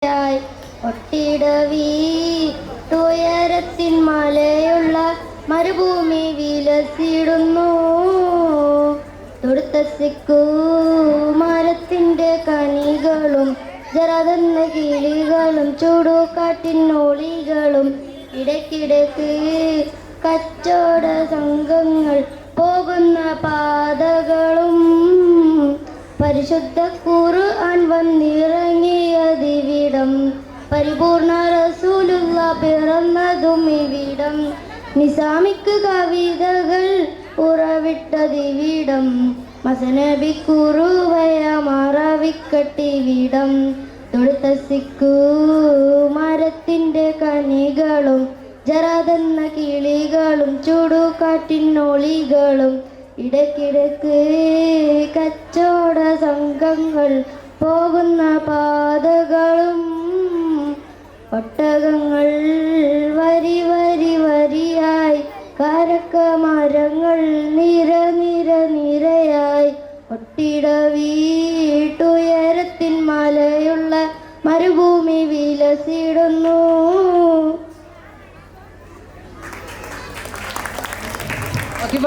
ഒട്ടിട വീട്ടുയരത്തിൻ മലയുള്ള മരുഭൂമി വിലസിടുന്നു. തൊടുത്ത മരത്തിൻ്റെ കനികളും ജറതെന്ന കിളികളും ചൂടുകാട്ടിനൊളികളും ഇടയ്ക്കിടയ്ക്ക് കച്ചവട സംഘങ്ങൾ പോകുന്ന പാതകളും പരിശുദ്ധ ഖുർആൻ വന്നിറങ്ങിയതിവിടം പരിപൂർണ റസൂലുള്ള പിറന്നതും ഇവിടം നിസാമിക്ക് കവിതകൾ ഉറവിട്ടതിവിടം മസനബി കുറുവയ മറവിക്കട്ടിവിടം തൊടുത്ത മരത്തിൻ്റെ കനികളും ജറതെന്ന കിളികളും ചൂടുകാട്ടിനൊളികളും ഇടയ്ക്കിടയ്ക്ക് കച്ചവട സംഘങ്ങൾ പോകുന്ന പാതകളും ഒട്ടകങ്ങൾ വരി വരി വരിയായി കാരക്ക മരങ്ങൾ നിര നിര നിരയായി ഒട്ടിട വീട്ടുയരത്തിൻ മലയുള്ള മരുഭൂമി വിലസിടുന്നു.